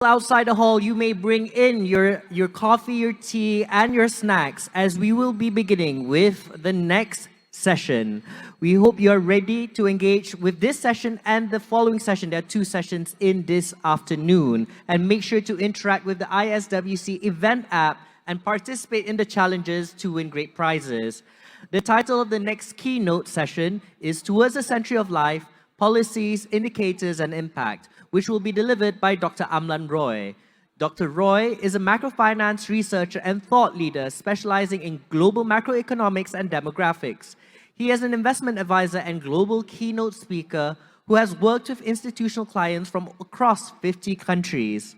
Outside the hall, you may bring in your coffee, your tea, and your snacks as we will be beginning with the next session. We hope you are ready to engage with this session and the following session. There are two sessions in this afternoon. And make sure to interact with the ISWC event app and participate in the challenges to win great prizes. The title of the next keynote session is Towards a Century of Life, Policies, Indicators, and Impact, which will be delivered by Dr. Amlan Roy. Dr. Roy is a macrofinance researcher and thought leader specializing in global macroeconomics and demographics. He is an investment advisor and global keynote speaker who has worked with institutional clients from across 50 countries,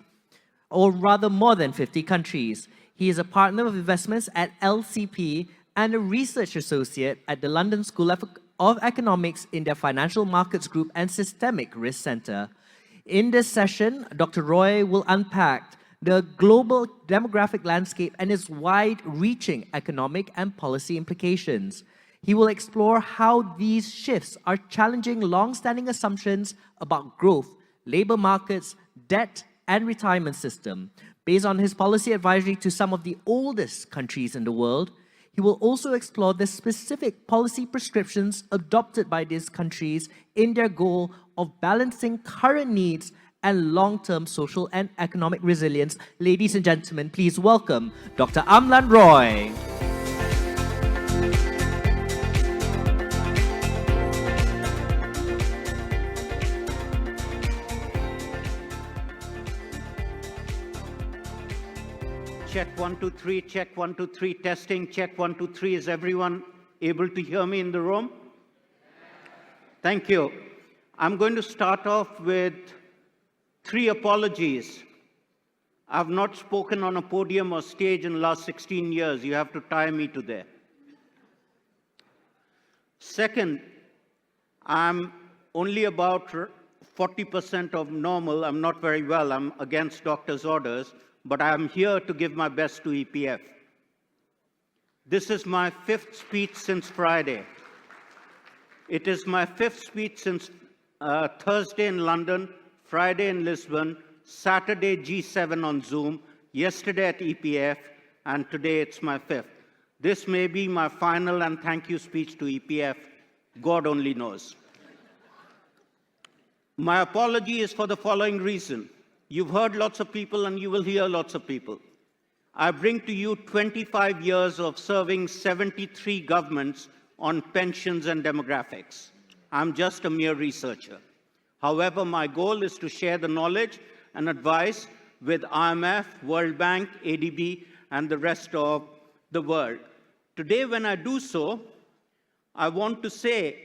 or rather more than 50 countries. He is a partner of investments at LCP and a research associate at the London School of Economics in their Financial Markets Group and Systemic Risk Center. In this session, Dr. Roy will unpack the global demographic landscape and its wide-reaching economic and policy implications. He will explore how these shifts are challenging long-standing assumptions about growth, labor markets, debt, and retirement system. Based on his policy advisory to some of the oldest countries in the world, he will also explore the specific policy prescriptions adopted by these countries in their goal of balancing current needs and long-term social and economic resilience. Ladies and gentlemen, please welcome Dr. Amlan Roy. Check 1, 2, 3, check 1, 2, 3, testing, check 1, 2, 3. Is everyone able to hear me in the room? Thank you. I'm going to start off with 3 apologies. I've not spoken on a podium or stage in the last 16 years. You have to tie me to there. Second, I'm only about 40% of normal. I'm not very well. I'm against doctor's orders. But I'm here to give my best to EPF. This is my 5th speech since Friday. It is my 5th speech since Thursday in London, Friday in Lisbon, Saturday G7 on Zoom, yesterday at EPF, and today it's my 5th. This may be my final and thank you speech to EPF. God only knows. My apology is for the following reason. You've heard lots of people and you will hear lots of people. I bring to you 25 years of serving 73 governments on pensions and demographics. I'm just a mere researcher. However, my goal is to share the knowledge and advice with IMF, World Bank, ADB, and the rest of the world. Today, when I do so, I want to say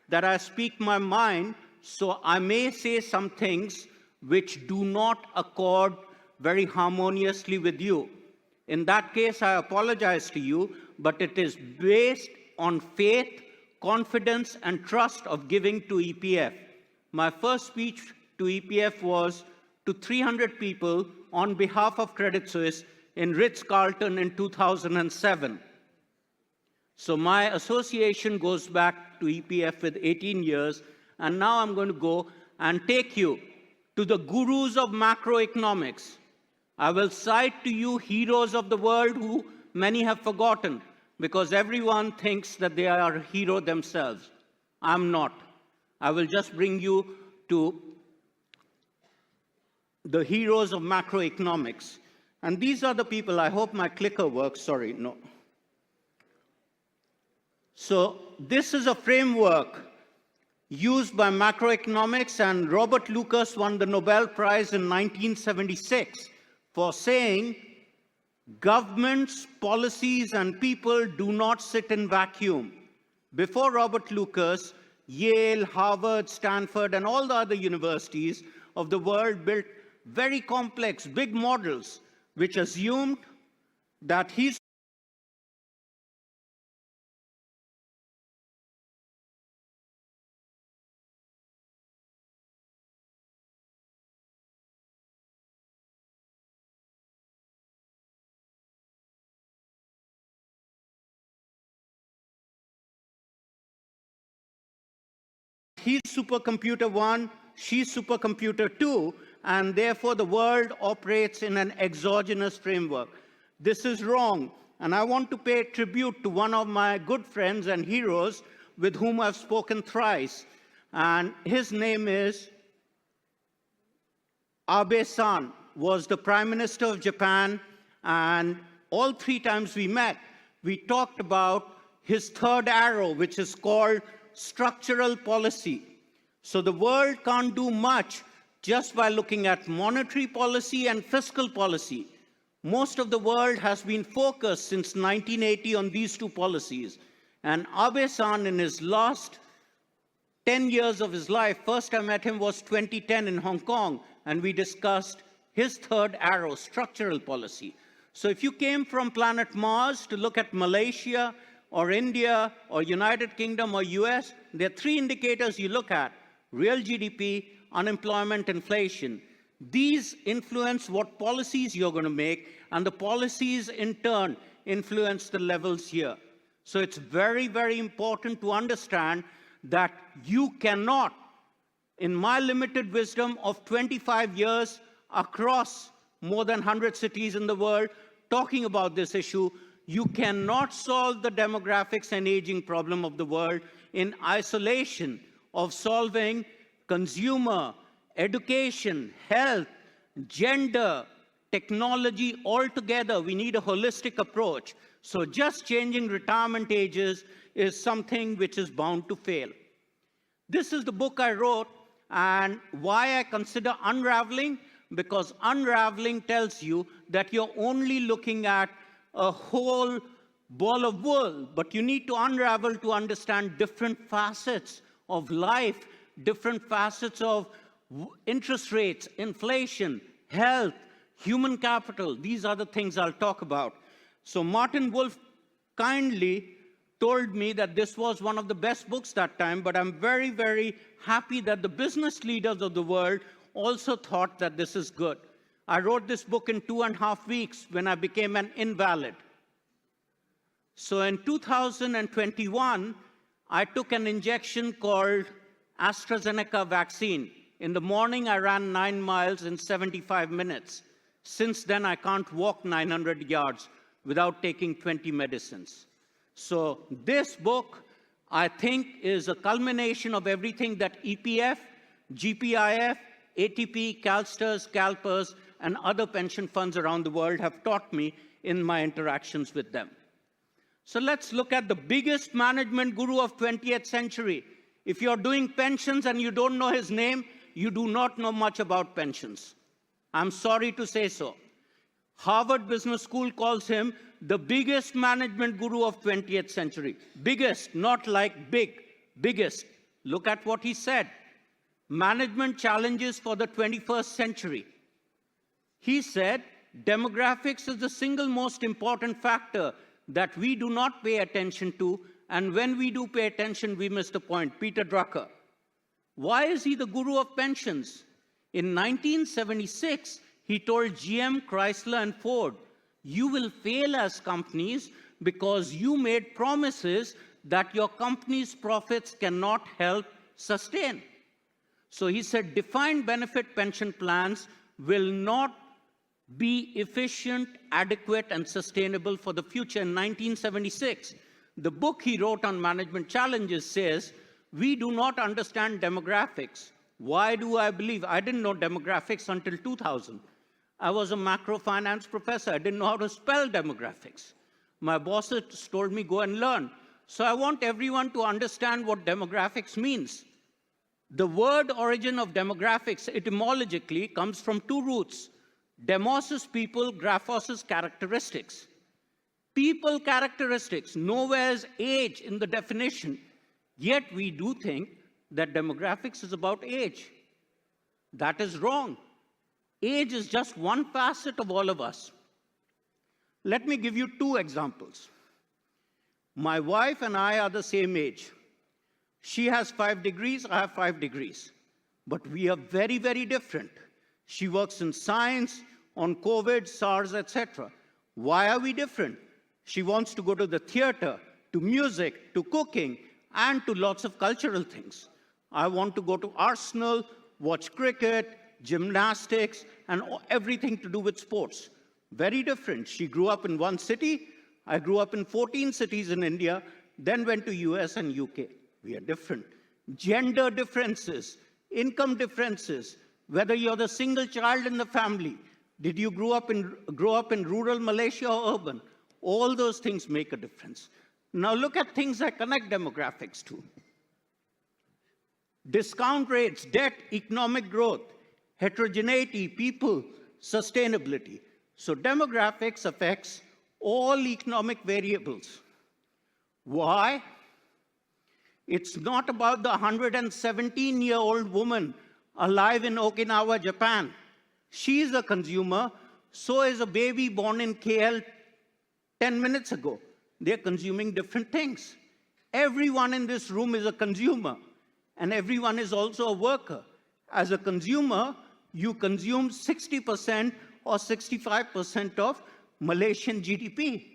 that I speak my mind, so I may say some things which do not accord very harmoniously with you. In that case, I apologize to you, but it is based on faith, confidence, and trust of giving to EPF. My first speech to EPF was to 300 people on behalf of Credit Suisse in Ritz-Carlton in 2007. So my association goes back to EPF with 18 years, and now I'm going to go and take you to the gurus of macroeconomics. I will cite to you heroes of the world who many have forgotten because everyone thinks that they are a hero themselves. I'm not. I will just bring you to the heroes of macroeconomics. And these are the people. I hope my clicker works. Sorry, no. So this is a framework used by macroeconomics, and Robert Lucas won the Nobel Prize in 1976 for saying governments, policies, and people do not sit in vacuum. Before Robert Lucas, Yale, Harvard, Stanford, and all the other universities of the world built very complex, big models which assumed that he's supercomputer 1, she's supercomputer 2, and therefore the world operates in an exogenous framework. This is wrong, and I want to pay tribute to one of my good friends and heroes with whom I've spoken thrice, and his name is Abe-san, was the Prime Minister of Japan, and all 3 times we met, we talked about his third arrow, which is called structural policy. So the world can't do much just by looking at monetary policy and fiscal policy. Most of the world has been focused since 1980 on these 2 policies. And Abe-san, in his last 10 years of his life, first I met him was 2010 in Hong Kong, and we discussed his third arrow, structural policy. So if you came from planet Mars to look at Malaysia or India or United Kingdom or US, there are 3 indicators you look at: real GDP, unemployment, inflation. These influence what policies you're going to make, and the policies in turn influence the levels here. So it's very, very important to understand that you cannot, in my limited wisdom of 25 years across more than 100 cities in the world, talking about this issue, you cannot solve the demographics and aging problem of the world in isolation of solving consumer, education, health, gender, technology all together. We need a holistic approach. So just changing retirement ages is something which is bound to fail. This is the book I wrote, and why I consider unraveling, because unraveling tells you that you're only looking at a whole ball of wool, but you need to unravel to understand different facets of life, different facets of interest rates, inflation, health, human capital. These are the things I'll talk about. So Martin Wolf kindly told me that this was one of the best books that time, but I'm very, very happy that the business leaders of the world also thought that this is good. I wrote this book in 2.5 weeks when I became an invalid. So in 2021, I took an injection called AstraZeneca vaccine. In the morning, I ran 9 miles in 75 minutes. Since then, I can't walk 900 yards without taking 20 medicines. So this book, I think, is a culmination of everything that EPF, GPIF, ATP, CalSTRS, CalPERS, and other pension funds around the world have taught me in my interactions with them. So let's look at the biggest management guru of 20th century. If you're doing pensions and you don't know his name, you do not know much about pensions. I'm sorry to say so. Harvard Business School calls him the biggest management guru of 20th century. Biggest, not like big, biggest. Look at what he said. Management challenges for the 21st century. He said, demographics is the single most important factor that we do not pay attention to, and when we do pay attention, we miss the point. Peter Drucker. Why is he the guru of pensions? In 1976, he told GM, Chrysler, and Ford, you will fail as companies because you made promises that your company's profits cannot help sustain. So he said, defined benefit pension plans will not be efficient, adequate, and sustainable for the future. In 1976, the book he wrote on management challenges says, we do not understand demographics. Why do I believe? I didn't know demographics until 2000. I was a macro finance professor. I didn't know how to spell demographics. My bosses told me, go and learn. So I want everyone to understand what demographics means. The word origin of demographics etymologically comes from 2 roots. Demos is people, graphos is characteristics. People characteristics, nowhere is age in the definition. Yet we do think that demographics is about age. That is wrong. Age is just one facet of all of us. Let me give you 2 examples. My wife and I are the same age. She has 5 degrees, I have 5 degrees. But we are very, very different. She works in science, on COVID, SARS, etc. Why are we different? She wants to go to the theater, to music, to cooking, and to lots of cultural things. I want to go to Arsenal, watch cricket, gymnastics, and everything to do with sports. Very different. She grew up in one city. I grew up in 14 cities in India, then went to US and UK. We are different. Gender differences, income differences, whether you're the single child in the family, did you grow up in rural Malaysia or urban? All those things make a difference. Now look at things I connect demographics to. Discount rates, debt, economic growth, heterogeneity, people, sustainability. So demographics affects all economic variables. Why? It's not about the 117-year-old woman alive in Okinawa, Japan. She's a consumer, so is a baby born in KL 10 minutes ago. They're consuming different things. Everyone in this room is a consumer, and everyone is also a worker. As a consumer, you consume 60% or 65% of Malaysian GDP.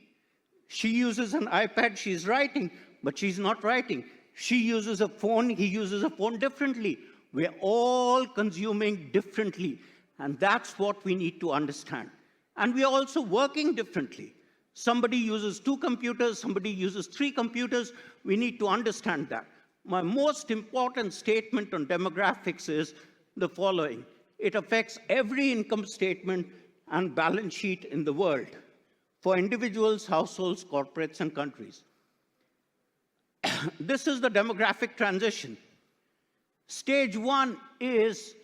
She uses an iPad, she's writing, but she's not writing. She uses a phone, he uses a phone differently. We're all consuming differently, and that's what we need to understand. And we are also working differently. Somebody uses 2 computers, somebody uses 3 computers. We need to understand that. My most important statement on demographics is the following. It affects every income statement and balance sheet in the world for individuals, households, corporates, and countries. This is the demographic transition. Stage 1 is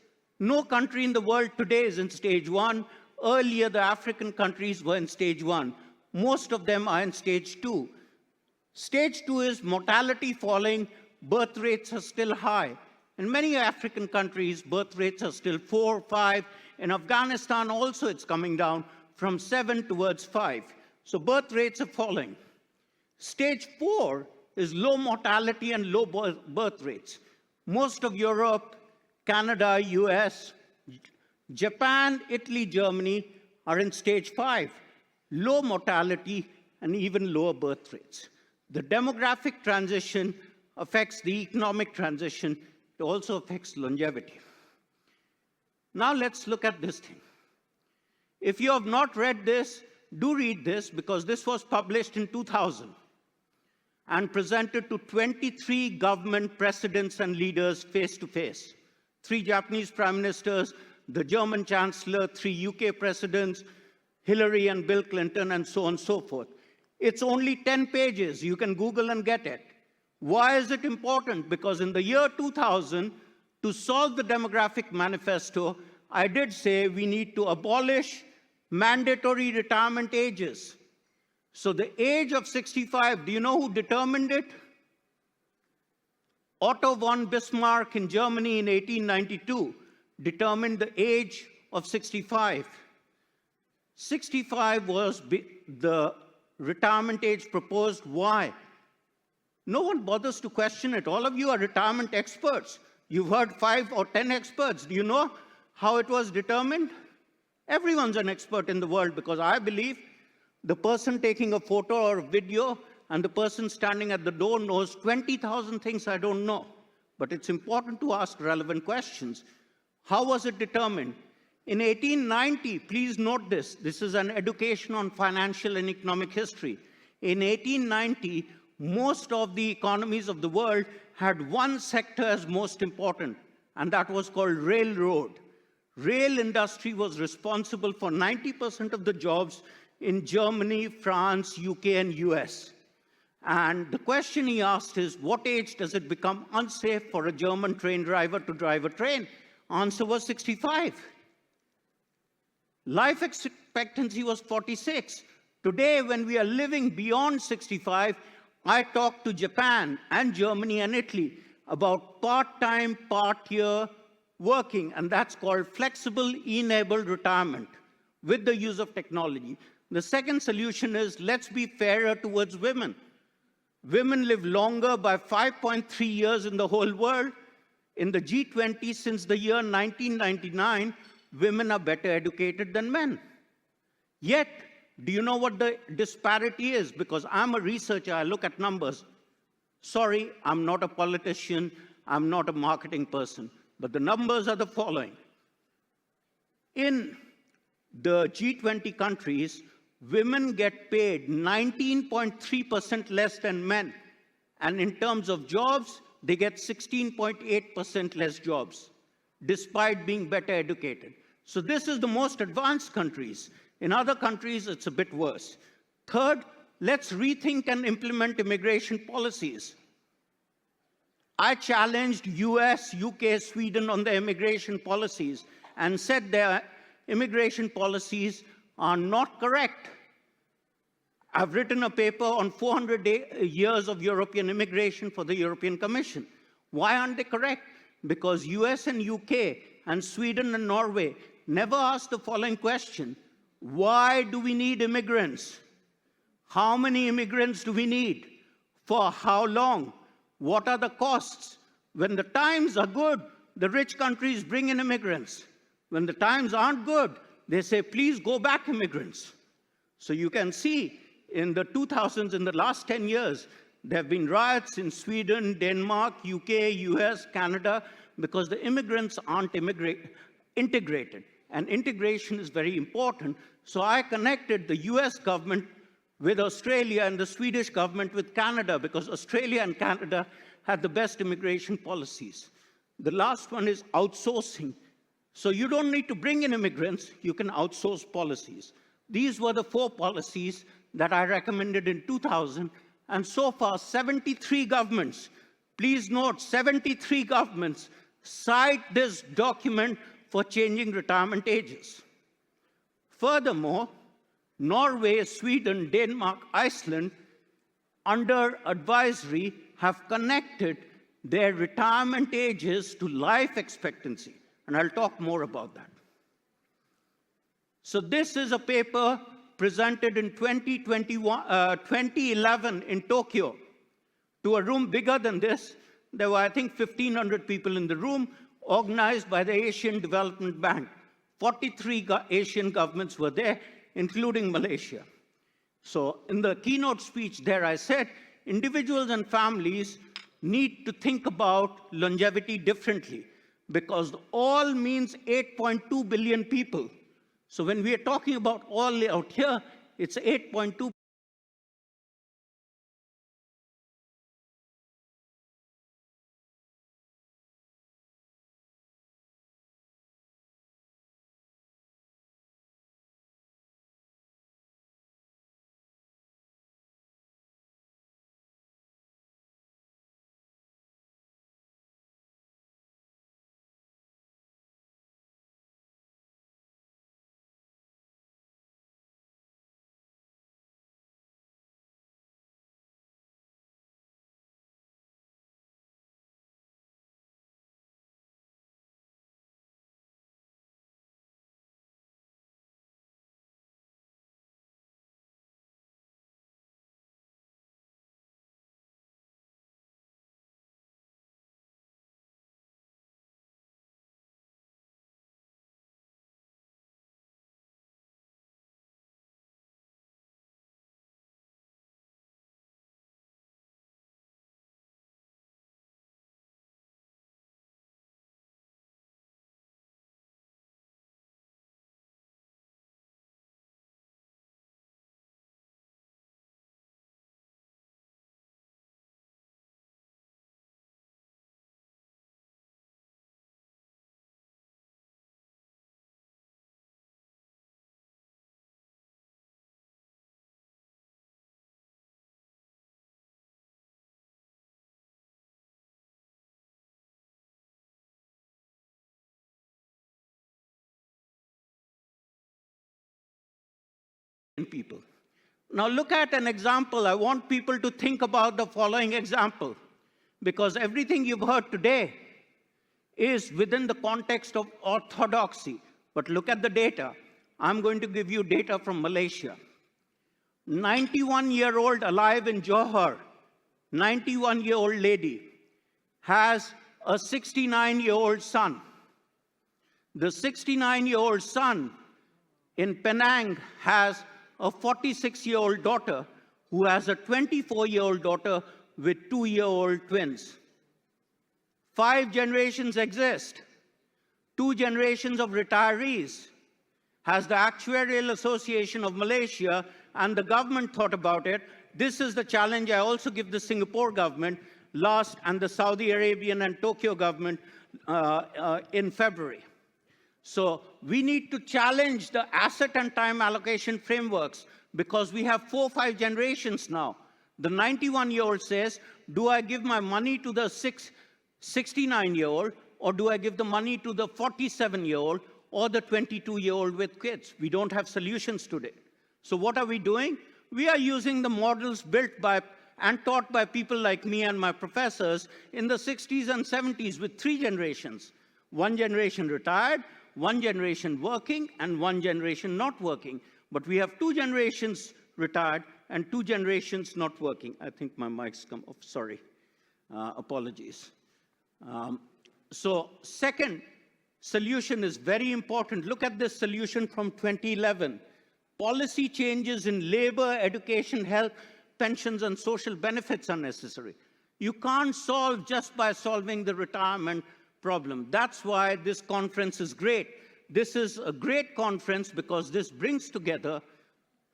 no country in the world today is in stage 1. Earlier, the African countries were in stage 1. Most of them are in stage 2. Stage 2 is mortality falling, birth rates are still high. In many African countries, birth rates are still 4, 5. In Afghanistan also it's coming down from 7 towards 5. So birth rates are falling. Stage 4 is low mortality and low birth rates. Most of Europe, Canada, US, Japan, Italy, Germany are in stage 5. Low mortality and even lower birth rates. The demographic transition affects the economic transition. It also affects longevity. Now let's look at this thing. If you have not read this, do read this, because this was published in 2000 and presented to 23 government presidents and leaders face to face. 3 Japanese prime ministers, the German chancellor, 3 UK presidents, Hillary and Bill Clinton, and so on and so forth. It's only 10 pages. You can Google and get it. Why is it important? Because in the year 2000, to solve the demographic manifesto, I did say we need to abolish mandatory retirement ages. So the age of 65, do you know who determined it? Otto von Bismarck in Germany in 1892 determined the age of 65. 65 was the retirement age proposed. Why? No one bothers to question it. All of you are retirement experts. You've heard 5 or 10 experts. Do you know how it was determined? Everyone's an expert in the world, because I believe the person taking a photo or a video and the person standing at the door knows 20,000 things I don't know. But it's important to ask relevant questions. How was it determined? In 1890, please note this. This is an education on financial and economic history. In 1890, most of the economies of the world had one sector as most important, and that was called railroad. Rail industry was responsible for 90% of the jobs in Germany, France, UK, and US. And the question he asked is, what age does it become unsafe for a German train driver to drive a train? Answer was 65. Life expectancy was 46. Today, when we are living beyond 65, I talk to Japan and Germany and Italy about part-time, part-year working, and that's called flexible enabled retirement with the use of technology. The second solution is, let's be fairer towards women. Women live longer by 5.3 years in the whole world. In the G20, since the year 1999, women are better educated than men. Yet, do you know what the disparity is? Because I'm a researcher, I look at numbers. Sorry, I'm not a politician, I'm not a marketing person, but the numbers are the following. In the G20 countries, women get paid 19.3% less than men. And in terms of jobs, they get 16.8% less jobs, despite being better educated. So this is the most advanced countries. In other countries, it's a bit worse. Third, let's rethink and implement immigration policies. I challenged US, UK, Sweden on their immigration policies and said their immigration policies are not correct. I've written a paper on 400 years of European immigration for the European Commission. Why aren't they correct? Because US and UK and Sweden and Norway never asked the following question: why do we need immigrants? How many immigrants do we need? For how long? What are the costs? When the times are good, the rich countries bring in immigrants. When the times aren't good, they say, please go back, immigrants. So you can see in the 2000s, in the last 10 years, there have been riots in Sweden, Denmark, UK, US, Canada, because the immigrants aren't integrated. And integration is very important. So I connected the US government with Australia and the Swedish government with Canada, because Australia and Canada had the best immigration policies. The last one is outsourcing. So you don't need to bring in immigrants, you can outsource policies. These were the 4 policies that I recommended in 2000, and so far 73 governments, please note 73 governments, cite this document for changing retirement ages. Furthermore, Norway, Sweden, Denmark, Iceland, under advisory, have connected their retirement ages to life expectancy. And I'll talk more about that. So this is a paper presented in 2011 in Tokyo to a room bigger than this. There were, I think, 1,500 people in the room, organized by the Asian Development Bank. 43 Asian governments were there, including Malaysia. So in the keynote speech there, I said, individuals and families need to think about longevity differently, because all means 8.2 billion people. So when we are talking about all out here, it's 8.2 people. Now look at an example. I want people to think about the following example, because everything you've heard today is within the context of orthodoxy. But look at the data. I'm going to give you data from Malaysia. 91-year-old alive in Johor, 91-year-old lady, has a 69-year-old son. The 69-year-old son in Penang has a 46-year-old daughter who has a 24-year-old daughter with 2-year-old twins. 5 generations exist. 2 generations of retirees. has the Actuarial Association of Malaysia and the government thought about it? This is the challenge I also give the Singapore government and the Saudi Arabian and Tokyo government in February. So we need to challenge the asset and time allocation frameworks because we have 4 or 5 generations now. The 91-year-old says, do I give my money to the 69-year-old or do I give the money to the 47-year-old or the 22-year-old with kids? We don't have solutions today. So what are we doing? We are using the models built by and taught by people like me and my professors in the 60s and 70s with 3 generations. 1 generation retired, 1 generation working, and 1 generation not working. But we have 2 generations retired and 2 generations not working. I think my mic's come off, sorry. Apologies. So second solution is very important. Look at this solution from 2011. Policy changes in labor, education, health, pensions, and social benefits are necessary. You can't solve just by solving the retirement problem. That's why this conference is great. This is a great conference because this brings together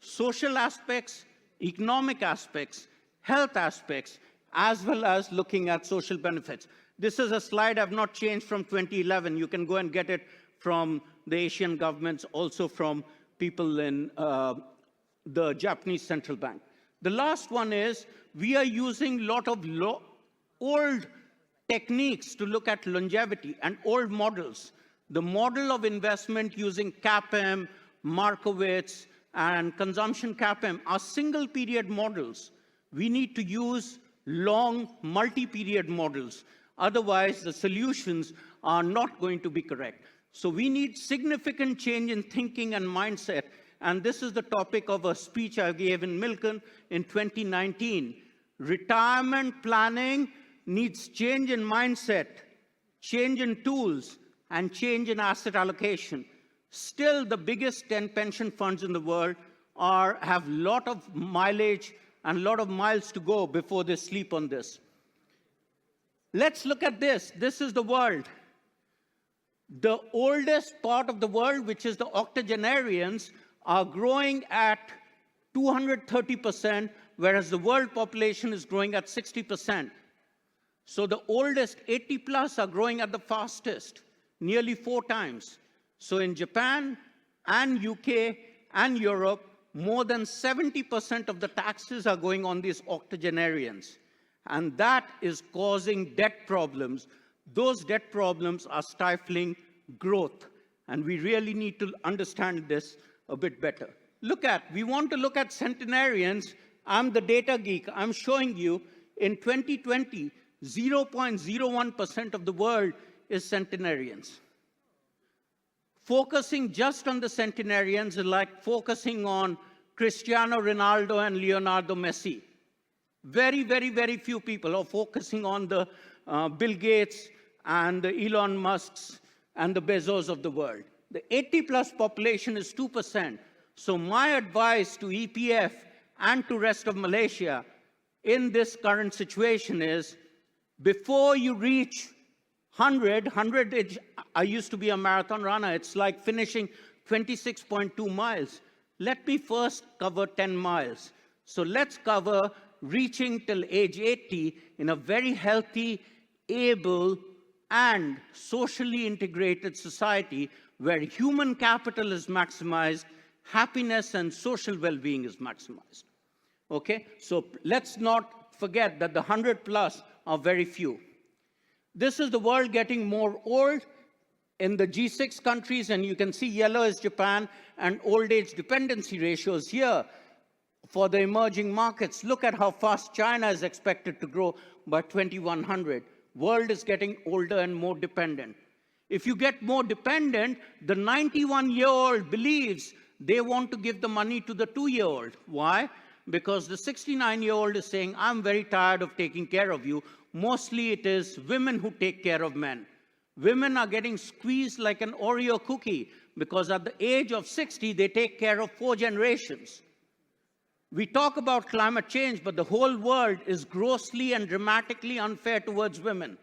social aspects, economic aspects, health aspects, as well as looking at social benefits. This is a slide I've not changed from 2011. You can go and get it from the Asian governments, also from people in the Japanese central bank. The last one is we are using a lot of old techniques to look at longevity and old models. The model of investment using CAPM, Markowitz, and consumption CAPM are single period models. We need to use long multi-period models. Otherwise, the solutions are not going to be correct. So we need significant change in thinking and mindset. And this is the topic of a speech I gave in Milken in 2019. Retirement planning needs change in mindset, change in tools, and change in asset allocation. Still, the biggest 10 pension funds in the world have a lot of mileage and a lot of miles to go before they sleep on this. Let's look at this. This is the world. The oldest part of the world, which is the octogenarians, are growing at 230%, whereas the world population is growing at 60%. So the oldest 80 plus are growing at the fastest, nearly 4 times. So in Japan and UK and Europe, more than 70% of the taxes are going on these octogenarians. And that is causing debt problems. Those debt problems are stifling growth. And we really need to understand this a bit better. We want to look at centenarians. I'm the data geek. I'm showing you in 2020, 0.01% of the world is centenarians. Focusing just on the centenarians is like focusing on Cristiano Ronaldo and Leonardo Messi. Very, very, very few people are focusing on the Bill Gates and the Elon Musks and the Bezos of the world. The 80-plus population is 2%. So my advice to EPF and to rest of Malaysia in this current situation is, before you reach 100, I used to be a marathon runner. It's like finishing 26.2 miles. Let me first cover 10 miles. So let's cover reaching till age 80 in a very healthy, able, and socially integrated society where human capital is maximized, happiness and social well-being is maximized. Okay? So let's not forget that the 100 plus are very few. This is the world getting more old in the G6 countries, and you can see yellow is Japan and old age dependency ratios here for the emerging markets. Look at how fast China is expected to grow by 2100. World is getting older and more dependent. If you get more dependent, the 91-year-old believes they want to give the money to the 2-year-old. Why? Because the 69-year-old is saying, I'm very tired of taking care of you. Mostly it is women who take care of men. Women are getting squeezed like an Oreo cookie because at the age of 60, they take care of 4 generations. We talk about climate change, but the whole world is grossly and dramatically unfair towards women.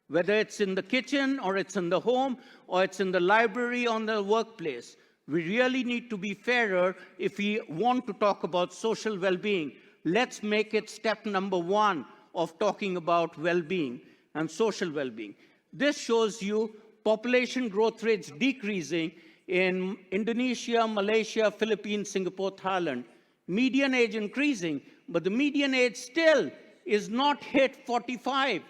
Whether it's in the kitchen, or it's in the home, or it's in the library, or in the workplace. We really need to be fairer if we want to talk about social well-being. Let's make it step number one of talking about well-being and social well-being. This shows you population growth rates decreasing in Indonesia, Malaysia, Philippines, Singapore, Thailand. Median age increasing, but the median age still is not hit 45.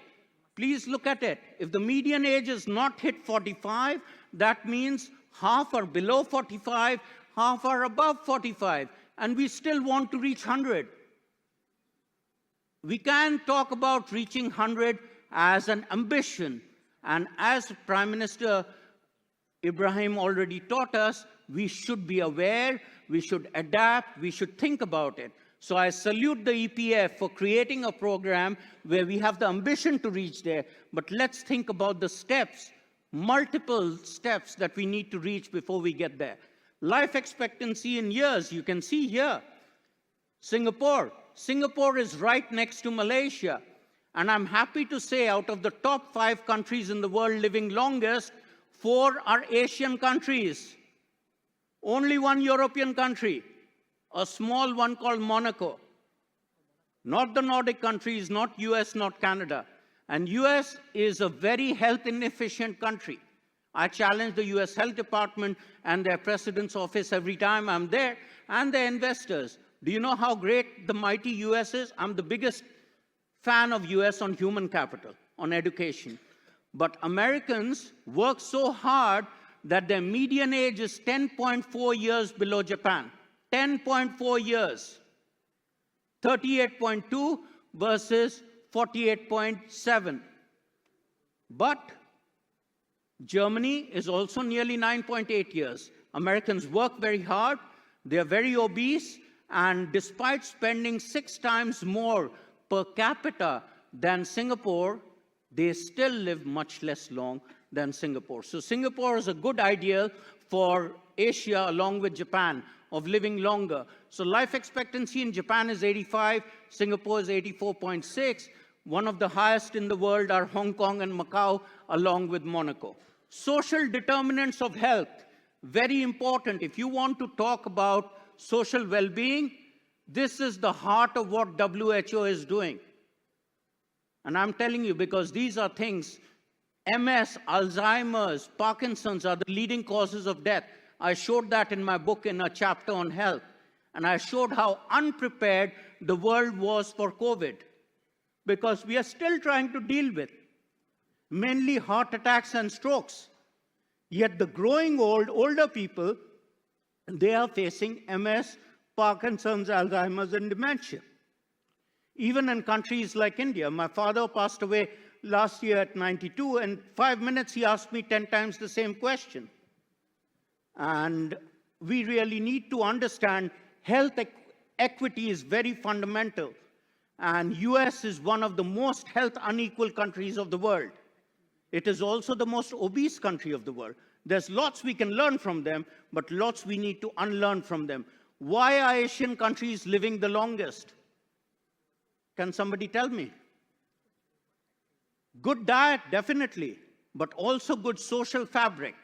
Please look at it. If the median age is not hit 45, that means half are below 45, half are above 45, and we still want to reach 100. We can talk about reaching 100 as an ambition, and as Prime Minister Ibrahim already taught us, we should be aware, we should adapt, we should think about it. So I salute the EPF for creating a program where we have the ambition to reach there, but let's think about the steps, multiple steps that we need to reach before we get there. Life expectancy in years, you can see here. Singapore is right next to Malaysia. And I'm happy to say out of the top 5 countries in the world living longest, 4 are Asian countries. Only 1 European country, a small one called Monaco. Not the Nordic countries, not US, not Canada. And US is a very health inefficient country. I challenge the US Health Department and their president's office every time I'm there, and their investors. Do you know how great the mighty US is? I'm the biggest fan of US on human capital, on education. But Americans work so hard that their median age is 10.4 years below Japan. 10.4 years. 38.2 versus 48.7. But Germany is also nearly 9.8 years. Americans work very hard, they are very obese, and despite spending 6 times more per capita than Singapore, they still live much less long than Singapore. So Singapore is a good ideal for Asia along with Japan of living longer. So life expectancy in Japan is 85, Singapore is 84.6. One of the highest in the world are Hong Kong and Macau along with Monaco. Social determinants of health, very important. If you want to talk about social well-being, this is the heart of what WHO is doing. And I'm telling you, because these are things, MS, Alzheimer's, Parkinson's are the leading causes of death. I showed that in my book in a chapter on health. And I showed how unprepared the world was for COVID, because we are still trying to deal with mainly heart attacks and strokes. Yet the growing older people, they are facing MS, Parkinson's, Alzheimer's, and dementia. Even in countries like India, my father passed away last year at 92, and 5 minutes he asked me 10 times the same question. And we really need to understand health equity is very fundamental. And US is one of the most health unequal countries of the world. It is also the most obese country of the world. There's lots we can learn from them, but lots we need to unlearn from them. Why are Asian countries living the longest? Can somebody tell me? Good diet, definitely, but also good social fabric.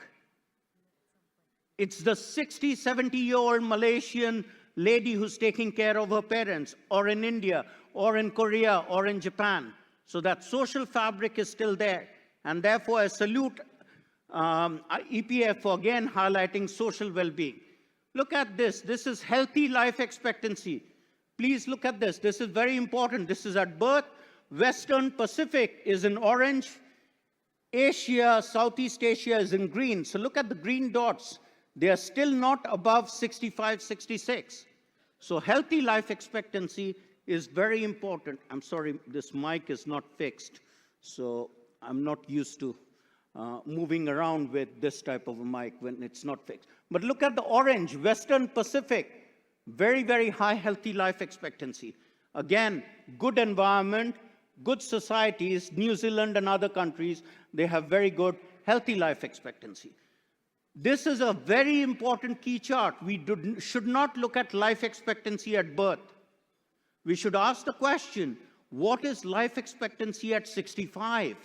It's the 60, 70-year-old Malaysian lady who's taking care of her parents, or in India, or in Korea, or in Japan. So that social fabric is still there. And therefore, I salute EPF for again highlighting social well-being. Look at this. This is healthy life expectancy. Please look at this. This is very important. This is at birth. Western Pacific is in orange. Asia, Southeast Asia is in green. So look at the green dots. They are still not above 65, 66. So healthy life expectancy is very important. I'm sorry, this mic is not fixed. So I'm not used to moving around with this type of a mic when it's not fixed. But look at the orange, Western Pacific, very, very high healthy life expectancy. Again, good environment, good societies, New Zealand and other countries, they have very good healthy life expectancy. This is a very important key chart. We should not look at life expectancy at birth. We should ask the question, what is life expectancy at 65?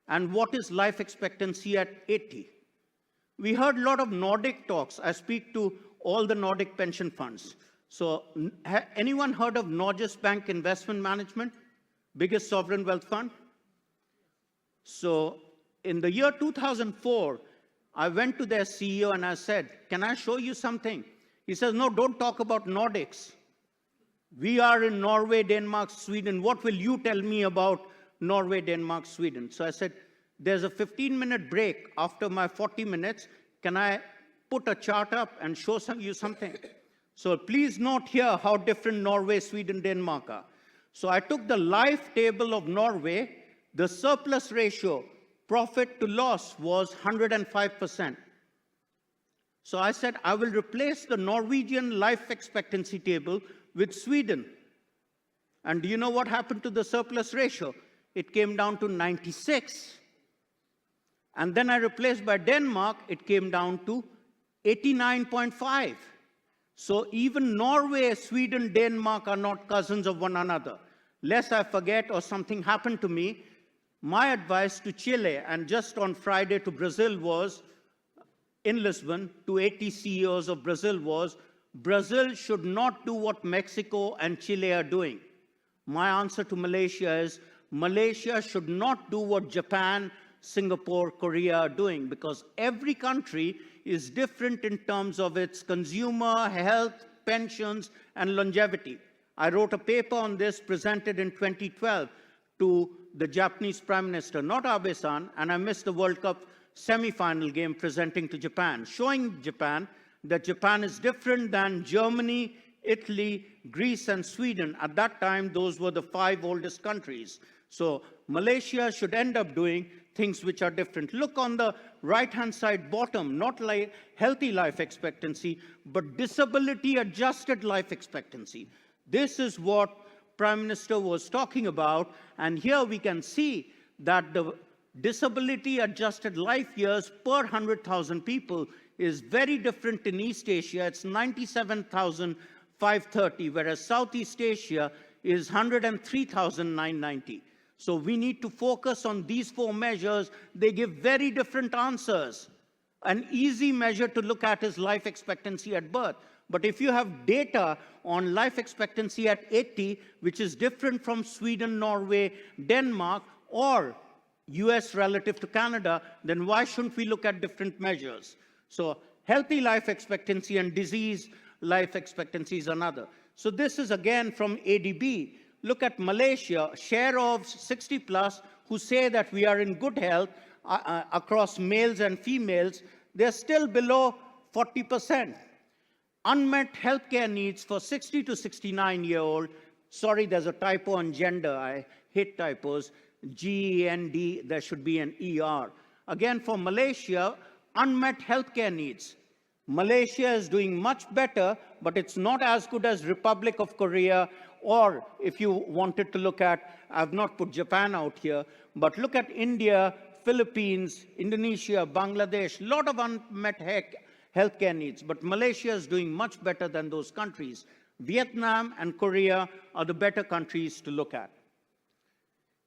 And what is life expectancy at 80? We heard a lot of Nordic talks. I speak to all the Nordic pension funds. So anyone heard of Norges Bank Investment Management, biggest sovereign wealth fund? So in the year 2004, I went to their CEO and I said, can I show you something? He says, no, don't talk about Nordics. We are in Norway, Denmark, Sweden. What will you tell me about Norway, Denmark, Sweden? So I said, there's a 15-minute break after my 40 minutes. Can I put a chart up and show you something? So please note here how different Norway, Sweden, Denmark are. So I took the life table of Norway. The surplus ratio, profit to loss, was 105%. So I said, I will replace the Norwegian life expectancy table with Sweden. And do you know what happened to the surplus ratio? It came down to 96. And then I replaced by Denmark, it came down to 89.5. So even Norway, Sweden, Denmark are not cousins of one another. Lest I forget or something happened to me, my advice to Chile and just on Friday to Brazil was, in Lisbon, to 80 CEOs of Brazil was, Brazil should not do what Mexico and Chile are doing. My answer to Malaysia is, Malaysia should not do what Japan, Singapore, Korea are doing, because every country is different in terms of its consumer, health, pensions, and longevity. I wrote a paper on this presented in 2012 to the Japanese Prime Minister, not Abe-san, and I missed the World Cup semi-final game presenting to Japan, showing Japan that Japan is different than Germany, Italy, Greece, and Sweden. At that time, those were the 5 oldest countries. So Malaysia should end up doing things which are different. Look on the right-hand side bottom, not like healthy life expectancy, but disability-adjusted life expectancy. This is what Prime Minister was talking about, and here we can see that the disability-adjusted life years per 100,000 people is very different in East Asia. It's 97,530, whereas Southeast Asia is 103,990. So we need to focus on these 4 measures. They give very different answers. An easy measure to look at is life expectancy at birth. But if you have data on life expectancy at 80, which is different from Sweden, Norway, Denmark, or US relative to Canada, then why shouldn't we look at different measures? So healthy life expectancy and disease life expectancy is another. So this is again from ADB. Look at Malaysia, share of 60 plus who say that we are in good health across males and females, they're still below 40%. Unmet healthcare needs for 60 to 69-year-old, sorry, there's a typo on gender, I hate typos, G-E-N-D, there should be an E-R. Again, for Malaysia, unmet healthcare needs. Malaysia is doing much better, but it's not as good as Republic of Korea, or if you wanted to look at, I've not put Japan out here, but look at India, Philippines, Indonesia, Bangladesh, a lot of unmet healthcare needs, but Malaysia is doing much better than those countries. Vietnam and Korea are the better countries to look at.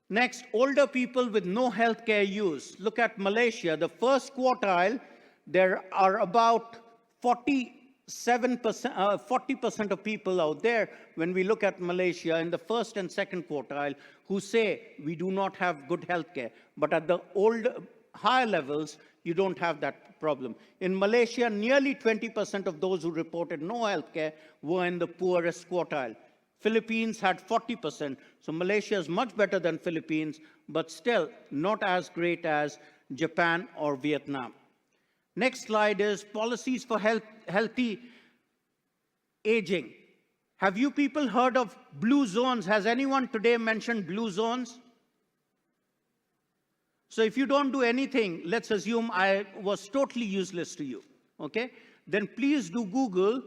Next, older people with no healthcare use. Look at Malaysia, the first quartile, there are about 40% of people out there, when we look at Malaysia in the first and second quartile, who say we do not have good healthcare. But at the higher levels, you don't have that problem. In Malaysia, nearly 20% of those who reported no healthcare were in the poorest quartile. Philippines had 40%. So Malaysia is much better than Philippines, but still not as great as Japan or Vietnam. Next slide is policies for healthy aging. Have you people heard of blue zones? Has anyone today mentioned blue zones? So if you don't do anything, let's assume I was totally useless to you, okay? Then please do Google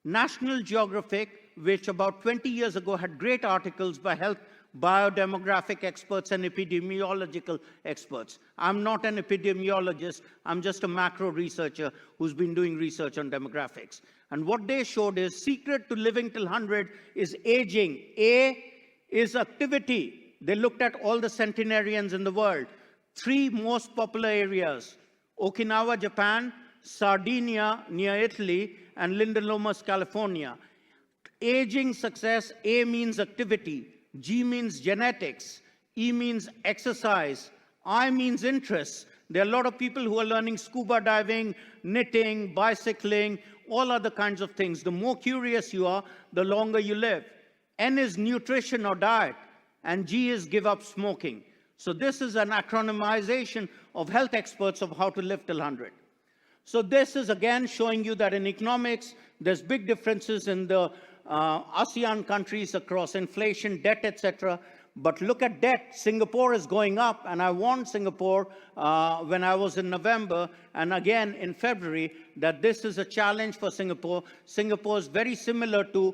National Geographic, which about 20 years ago had great articles by health biodemographic experts and epidemiological experts. I'm not an epidemiologist, I'm just a macro researcher who's been doing research on demographics. And what they showed is secret to living till 100 is aging. A is activity. They looked at all the centenarians in the world. 3 most popular areas: Okinawa, Japan, Sardinia near Italy, and Lindenlomas, California. Aging success, A means activity, G means genetics, E means exercise, I means interests. There are a lot of people who are learning scuba diving, knitting, bicycling, all other kinds of things. The more curious you are, the longer you live. N is nutrition or diet, and G is give up smoking. So this is an acronymization of health experts of how to live till 100. So this is again showing you that in economics, there's big differences in the ASEAN countries across inflation, debt, etc. But look at debt. Singapore is going up, and I warned Singapore when I was in November and again in February that this is a challenge for Singapore. Singapore is very similar to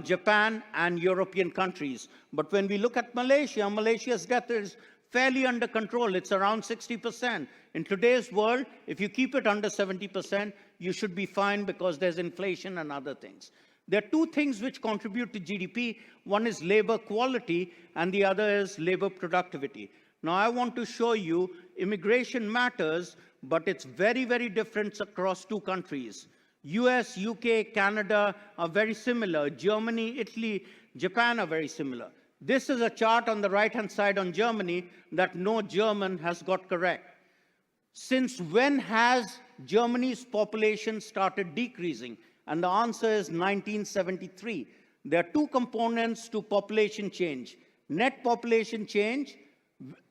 Japan and European countries. But when we look at Malaysia, Malaysia's debt is fairly under control. It's around 60%. In today's world, if you keep it under 70%, you should be fine because there's inflation and other things. There are two things which contribute to GDP. One is labor quality, and the other is labor productivity. Now, I want to show you immigration matters, but it's very, very different across two countries. US, UK, Canada are very similar. Germany, Italy, Japan are very similar. This is a chart on the right-hand side on Germany that no German has got correct. Since when has Germany's population started decreasing? And the answer is 1973. There are two components to population change. Net population change,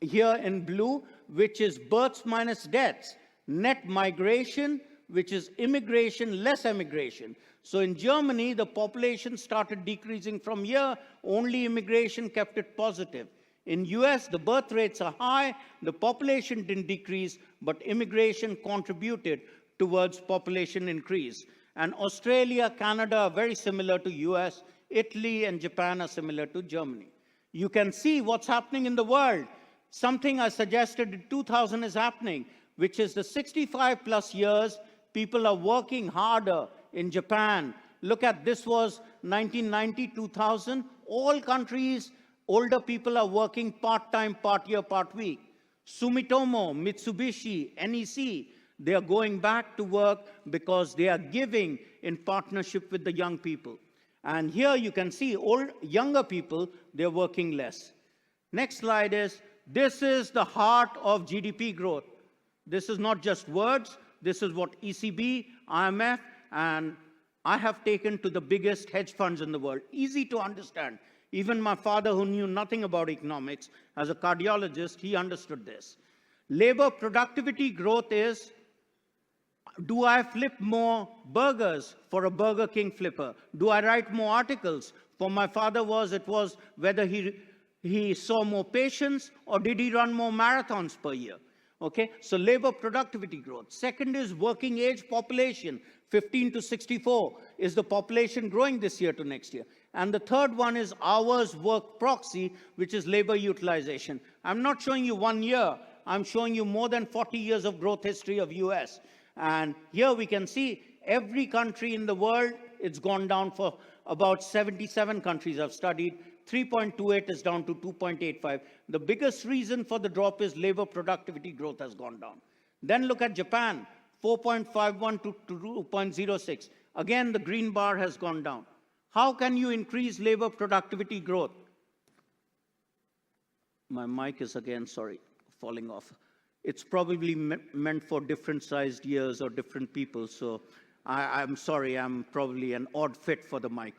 here in blue, which is births minus deaths. Net migration, which is immigration less emigration. So in Germany, the population started decreasing from here, only immigration kept it positive. In US, the birth rates are high, the population didn't decrease, but immigration contributed towards population increase. And Australia, Canada are very similar to US. Italy and Japan are similar to Germany. You can see what's happening in the world. Something I suggested in 2000 is happening, which is the 65 plus years, people are working harder in Japan. Look at this was 1990, 2000. All countries, older people are working part-time, part-year, part-week. Sumitomo, Mitsubishi, NEC, they are going back to work because they are giving in partnership with the young people. And here you can see younger people, they're working less. Next slide is, this is the heart of GDP growth. This is not just words. This is what ECB, IMF, and I have taken to the biggest hedge funds in the world. Easy to understand. Even my father, who knew nothing about economics, as a cardiologist, he understood this. Labor productivity growth is, do I flip more burgers for a Burger King flipper? Do I write more articles? For my father, it was whether he saw more patients or did he run more marathons per year? Okay, so labor productivity growth. Second is working age population, 15 to 64. Is the population growing this year to next year? And the third one is hours work proxy, which is labor utilization. I'm not showing you 1 year. I'm showing you more than 40 years of growth history of US. And here we can see every country in the world, it's gone down for about 77 countries I've studied. 3.28 is down to 2.85. The biggest reason for the drop is labor productivity growth has gone down. Then look at Japan, 4.51 to 2.06. Again, the green bar has gone down. How can you increase labor productivity growth? My mic is again, sorry, falling off. It's probably meant for different sized ears or different people, so I'm sorry, I'm probably an odd fit for the mic.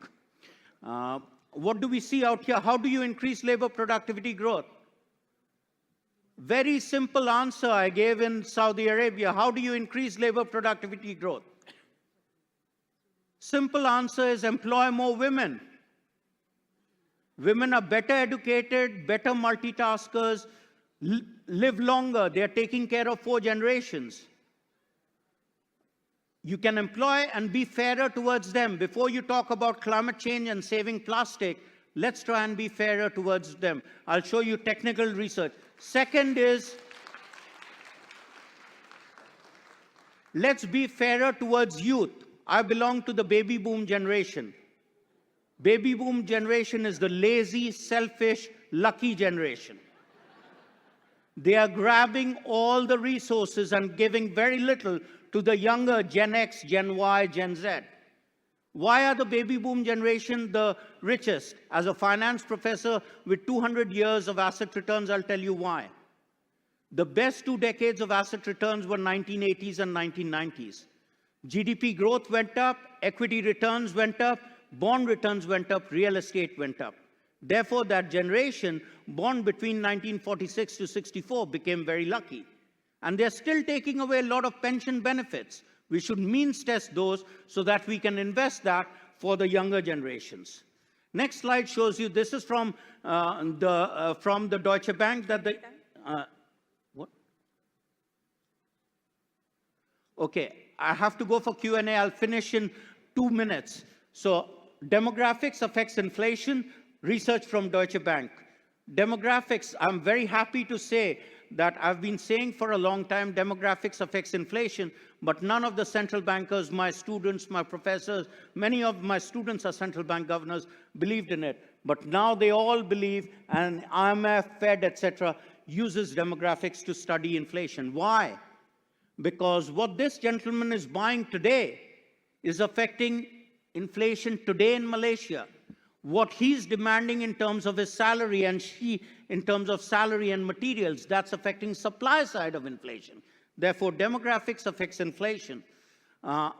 What do we see out here? How do you increase labor productivity growth? Very simple answer I gave in Saudi Arabia. How do you increase labor productivity growth? Simple answer is employ more women. Women are better educated, better multitaskers, live longer. They're taking care of 4 generations. You can employ and be fairer towards them. Before you talk about climate change and saving plastic, let's try and be fairer towards them. I'll show you technical research. Second is, let's be fairer towards youth. I belong to the baby boom generation. Baby boom generation is the lazy, selfish, lucky generation. They are grabbing all the resources and giving very little to the younger Gen X, Gen Y, Gen Z. Why are the baby boom generation the richest? As a finance professor with 200 years of asset returns, I'll tell you why. The best 2 decades of asset returns were 1980s and 1990s. GDP growth went up, equity returns went up, bond returns went up, real estate went up. Therefore, that generation born between 1946 to 64 became very lucky. And they're still taking away a lot of pension benefits. We should means test those so that we can invest that for the younger generations. Next slide shows you, this is from the Deutsche Bank that the, what? Okay, I have to go for Q&A. I'll finish in 2 minutes. So demographics affects inflation, research from Deutsche Bank. Demographics, I'm very happy to say that I've been saying for a long time, demographics affects inflation, but none of the central bankers, my students, my professors, many of my students are central bank governors, believed in it. But now they all believe, and IMF, Fed, etc., uses demographics to study inflation. Why? Because what this gentleman is buying today is affecting inflation today in Malaysia. What he's demanding in terms of his salary and she in terms of salary and materials, that's affecting supply side of inflation. Therefore, demographics affects inflation.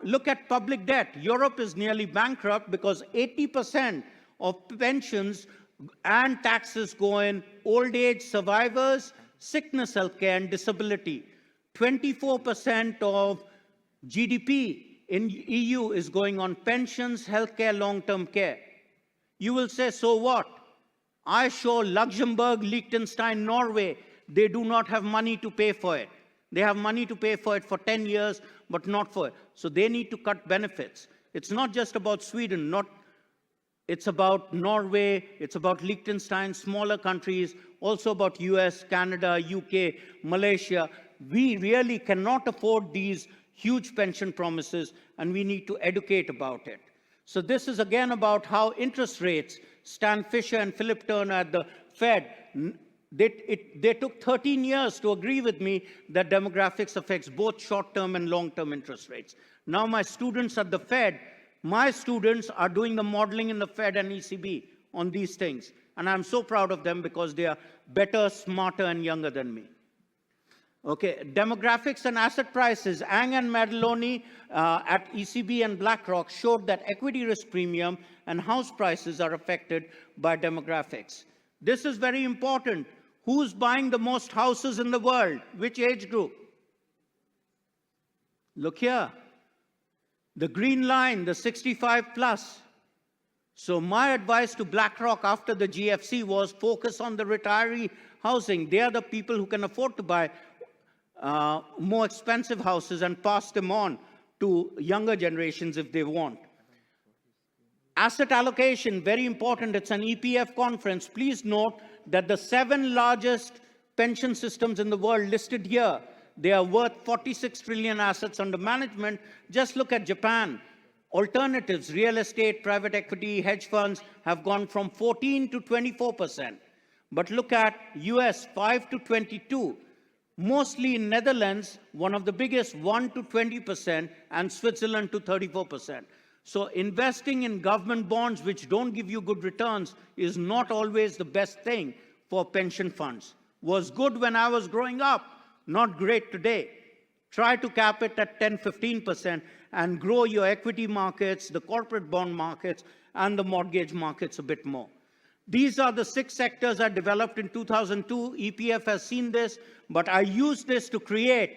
Look at public debt. Europe is nearly bankrupt because 80% of pensions and taxes go in old age survivors, sickness healthcare, and disability. 24% of GDP in EU is going on pensions, healthcare, long-term care. You will say, so what? I show Luxembourg, Liechtenstein, Norway, they do not have money to pay for it. They have money to pay for it for 10 years, but not for it. So they need to cut benefits. It's not just about Sweden, it's about Norway, it's about Liechtenstein, smaller countries, also about US, Canada, UK, Malaysia. We really cannot afford these huge pension promises, and we need to educate about it. So this is again about how interest rates, Stan Fisher and Philip Turner at the Fed, they took 13 years to agree with me that demographics affects both short-term and long-term interest rates. Now my students at the Fed, my students are doing the modeling in the Fed and ECB on these things. And I'm so proud of them because they are better, smarter, and younger than me. Okay, demographics and asset prices. Ang and Madaloni at ECB and BlackRock showed that equity risk premium and house prices are affected by demographics. This is very important. Who's buying the most houses in the world? Which age group? Look here. The green line, the 65 plus. So my advice to BlackRock after the GFC was focus on the retiree housing. They are the people who can afford to buy more expensive houses and pass them on to younger generations if they want. Asset allocation, very important. It's an EPF conference. Please note that the 7 largest pension systems in the world listed here, they are worth 46 trillion assets under management. Just look at Japan. Alternatives, real estate, private equity, hedge funds have gone from 14 to 24%. But look at US, 5 to 22. Mostly in Netherlands, one of the biggest, 1 to 20%, and Switzerland to 34%. So investing in government bonds which don't give you good returns is not always the best thing for pension funds. Was good when I was growing up, not great today. Try to cap it at 10, 15% and grow your equity markets, the corporate bond markets, and the mortgage markets a bit more. These are the 6 sectors I developed in 2002. EPF has seen this, but I used this to create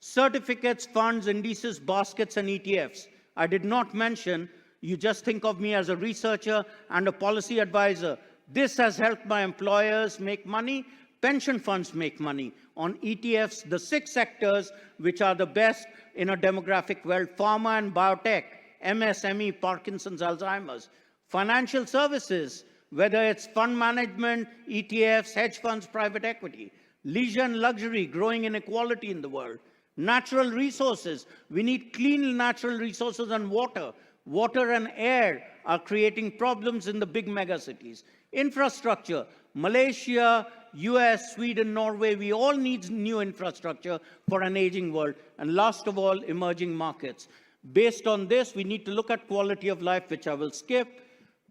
certificates, funds, indices, baskets, and ETFs. I did not mention, you just think of me as a researcher and a policy advisor. This has helped my employers make money, pension funds make money. On ETFs, the 6 sectors which are the best in a demographic world: pharma and biotech, MSME, Parkinson's, Alzheimer's, financial services, whether it's fund management, ETFs, hedge funds, private equity, leisure and luxury, growing inequality in the world, natural resources. We need clean natural resources and water. Water and air are creating problems in the big megacities. Infrastructure, Malaysia, US, Sweden, Norway, we all need new infrastructure for an aging world. And last of all, emerging markets. Based on this, we need to look at quality of life, which I will skip.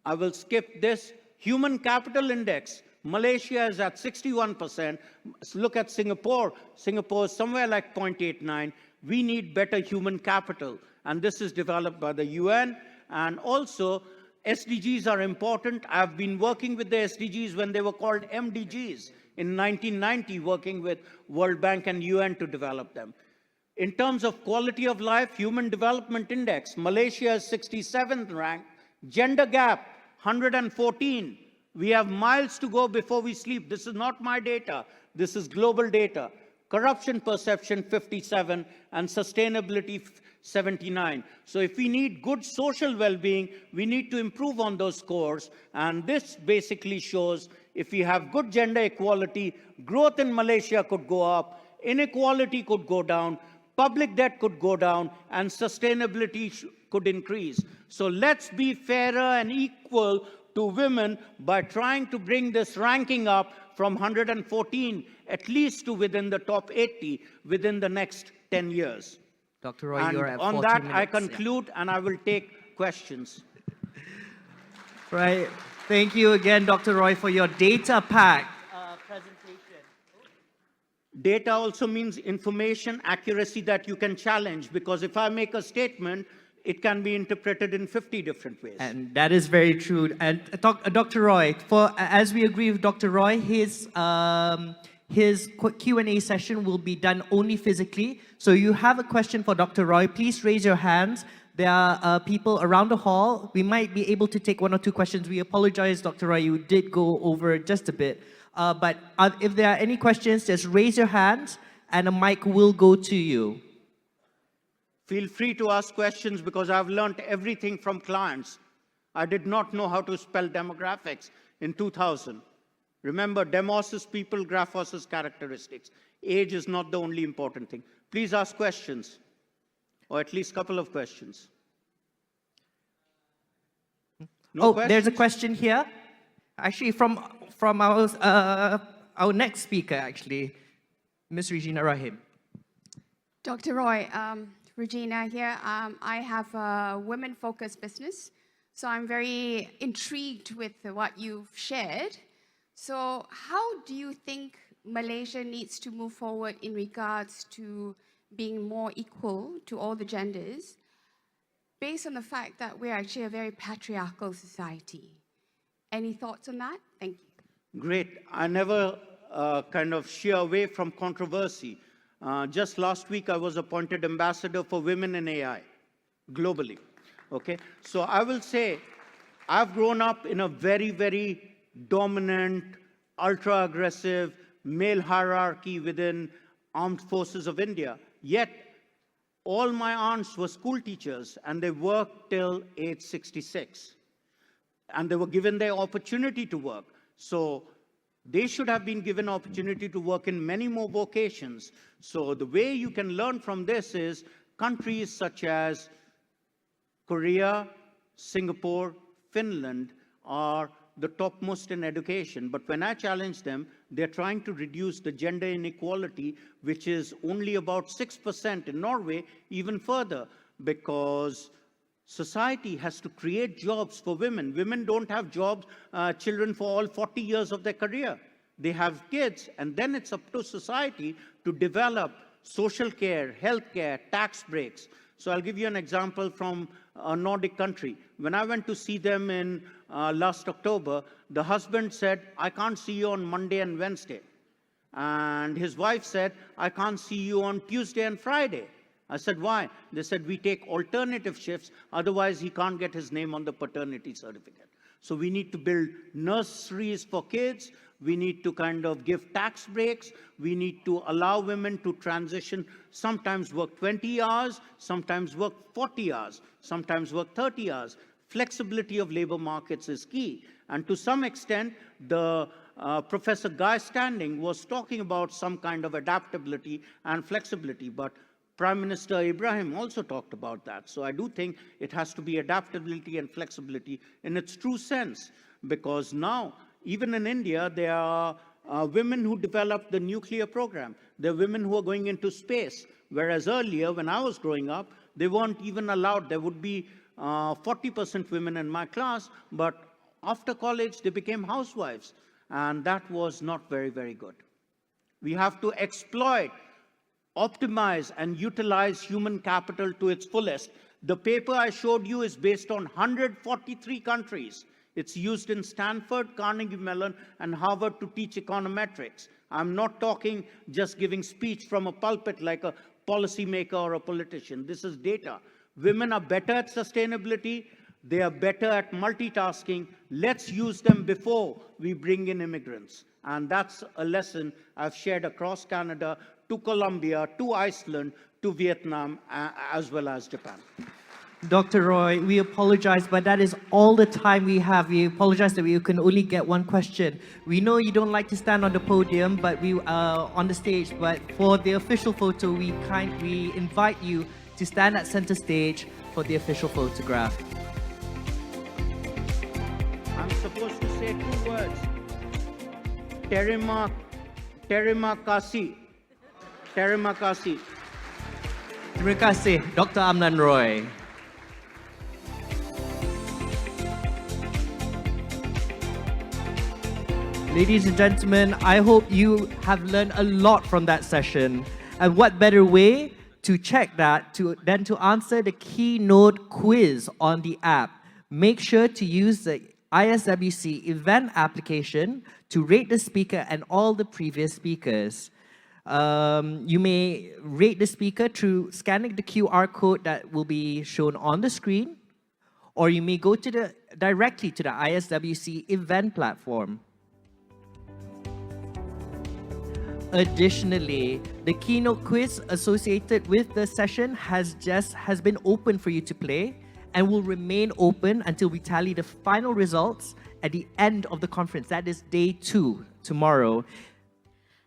I will skip this. Human capital index. Malaysia is at 61%. Look at Singapore. Singapore is somewhere like 0.89. We need better human capital. And this is developed by the UN. And also, SDGs are important. I've been working with the SDGs when they were called MDGs in 1990, working with World Bank and UN to develop them. In terms of quality of life, Human Development Index, Malaysia is 67th rank. Gender gap, 114. We have miles to go before we sleep. This is not my data. This is global data. Corruption perception, 57, and sustainability, 79. So if we need good social well-being, we need to improve on those scores. And this basically shows if we have good gender equality, growth in Malaysia could go up, inequality could go down, public debt could go down, and sustainability could increase. So let's be fairer and equal to women by trying to bring this ranking up from 114 at least to within the top 80 within the next 10 years. Dr. Roy, And you're at on 40 that, minutes. I conclude, and I will take questions. Right. Thank you again, Dr. Roy, for your data pack presentation. Data also means information accuracy that you can challenge, because if I make a statement, it can be interpreted in 50 different ways. And that is very true. And Dr. Roy, as we agree with Dr. Roy, his Q&A session will be done only physically. So you have a question for Dr. Roy, please raise your hands. There are people around the hall. We might be able to take one or two questions. We apologize, Dr. Roy, you did go over just a bit. But if there are any questions, just raise your hands and a mic will go to you. Feel free to ask questions, because I've learned everything from clients. I did not know how to spell demographics in 2000. Remember, demos is people, graphos is characteristics. Age is not the only important thing. Please ask questions, or at least a couple of questions. No questions? There's a question here. Actually, from our next speaker, actually, Ms. Regina Rahim. Dr. Roy, Regina here. I have a women-focused business, so I'm very intrigued with what you've shared. So how do you think Malaysia needs to move forward in regards to being more equal to all the genders, based on the fact that we're actually a very patriarchal society? Any thoughts on that? Thank you. Great. I never kind of shy away from controversy. Just last week, I was appointed ambassador for women in AI globally. Okay, so I will say I've grown up in a very, very dominant, ultra-aggressive male hierarchy within armed forces of India. Yet, all my aunts were school teachers, and they worked till age 66. And they were given the opportunity to work. So they should have been given opportunity to work in many more vocations. So the way you can learn from this is countries such as Korea, Singapore, Finland are the topmost in education. But when I challenge them, they're trying to reduce the gender inequality, which is only about 6% in Norway, even further, because society has to create jobs for women. Women don't have jobs, children for all 40 years of their career. They have kids, and then it's up to society to develop social care, health care, tax breaks. So I'll give you an example from a Nordic country. When I went to see them in last October, the husband said, I can't see you on Monday and Wednesday. And his wife said, I can't see you on Tuesday and Friday. I said, why? They said, we take alternative shifts, otherwise he can't get his name on the paternity certificate. So we need to build nurseries for kids. We need to kind of give tax breaks. We need to allow women to transition, sometimes work 20 hours, sometimes work 40 hours, sometimes work 30 hours. Flexibility of labor markets is key. And to some extent, the Professor Guy Standing was talking about some kind of adaptability and flexibility, but Prime Minister Ibrahim also talked about that. So I do think it has to be adaptability and flexibility in its true sense, because now even in India, there are women who developed the nuclear program. There are women who are going into space, whereas earlier, when I was growing up, they weren't even allowed. There would be 40% women in my class, but after college, they became housewives, and that was not very, very good. We have to exploit, optimize, and utilize human capital to its fullest. The paper I showed you is based on 143 countries. It's used in Stanford, Carnegie Mellon, and Harvard to teach econometrics. I'm not talking just giving speech from a pulpit like a policymaker or a politician. This is data. Women are better at sustainability. They are better at multitasking. Let's use them before we bring in immigrants. And that's a lesson I've shared across Canada, to Colombia, to Iceland, to Vietnam, as well as Japan. Dr. Roy, we apologize, but that is all the time we have. We apologize that we can only get one question. We know you don't like to stand on the podium, but we on the stage. But for the official photo, we invite you to stand at center stage for the official photograph. I'm supposed to say 2 words. Terima kasih. Terima kasih. Terima kasih, Dr. Amlan Roy. Ladies and gentlemen, I hope you have learned a lot from that session. And what better way to check that than to answer the keynote quiz on the app. Make sure to use the ISWC event application to rate the speaker and all the previous speakers. You may rate the speaker through scanning the QR code that will be shown on the screen, or you may go directly to the ISWC event platform. Additionally, the keynote quiz associated with the session has been open for you to play and will remain open until we tally the final results at the end of the conference. That is day 2, tomorrow.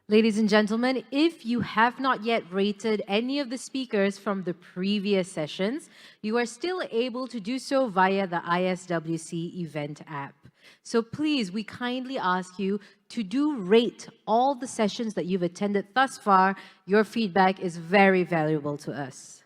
Ladies and gentlemen, if you have not yet rated any of the speakers from the previous sessions, you are still able to do so via the ISWC event app. So please, we kindly ask you to rate all the sessions that you've attended thus far. Your feedback is very valuable to us.